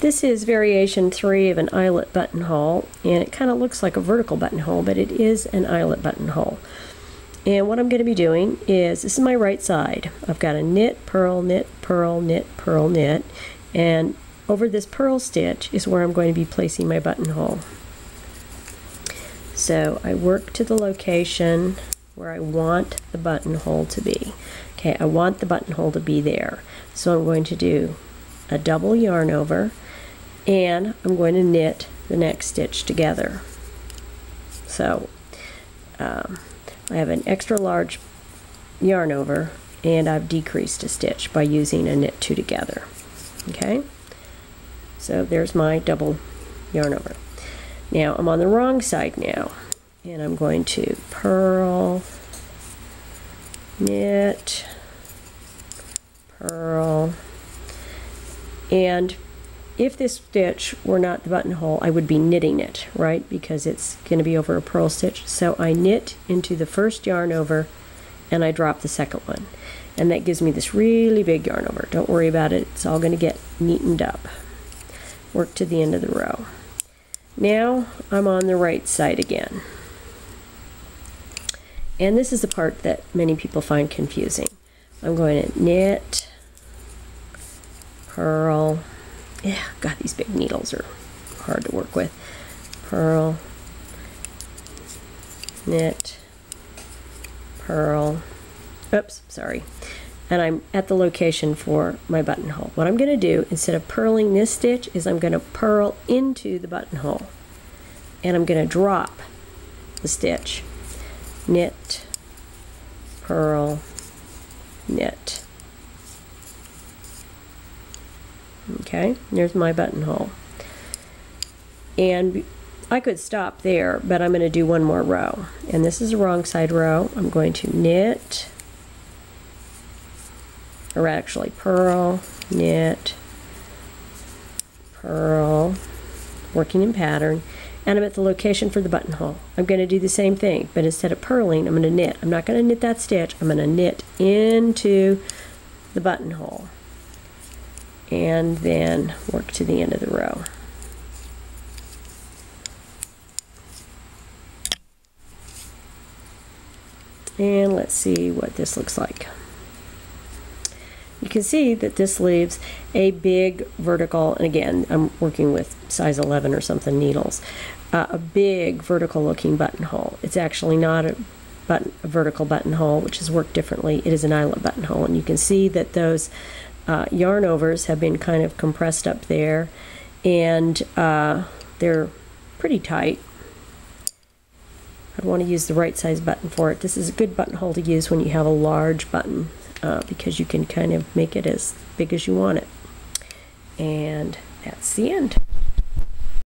This is variation 3 of an eyelet buttonhole, and it kind of looks like a vertical buttonhole, but it is an eyelet buttonhole. And what I'm going to be doing is, this is my right side. I've got a knit, purl, knit, purl, knit, purl, knit, and over this purl stitch is where I'm going to be placing my buttonhole. So I work to the location where I want the buttonhole to be. Okay, I want the buttonhole to be there. So I'm going to do a double yarn over, and I'm going to knit the next stitch together. So I have an extra large yarn over, and I've decreased a stitch by using a knit two together. Okay, so there's my double yarn over. Now I'm on the wrong side now, and I'm going to purl, knit, purl, and if this stitch were not the buttonhole, I would be knitting it, right? Because it's going to be over a purl stitch. So I knit into the first yarn over, and I drop the second one. And that gives me this really big yarn over. Don't worry about it. It's all going to get neatened up. Work to the end of the row. Now I'm on the right side again. And this is the part that many people find confusing. I'm going to knit, purl. Yeah, God, these big needles are hard to work with. Purl, knit, purl. Oops, sorry. And I'm at the location for my buttonhole. What I'm going to do, instead of purling this stitch, is I'm going to purl into the buttonhole. And I'm going to drop the stitch. Knit, purl, knit. Okay, there's my buttonhole. And I could stop there, but I'm going to do one more row. And this is the wrong side row. I'm going to knit, or actually purl, knit, purl, working in pattern, and I'm at the location for the buttonhole. I'm going to do the same thing, but instead of purling, I'm going to knit. I'm not going to knit that stitch. I'm going to knit into the buttonhole, and then work to the end of the row. And let's see what this looks like. You can see that this leaves a big vertical, and again, I'm working with size 11 or something needles, a big vertical looking buttonhole. It's actually not a vertical buttonhole, which is worked differently. It is an eyelet buttonhole, and you can see that those yarn overs have been kind of compressed up there, and they're pretty tight. I'd want to use the right size button for it. This is a good buttonhole to use when you have a large button, because you can kind of make it as big as you want it. And that's the end.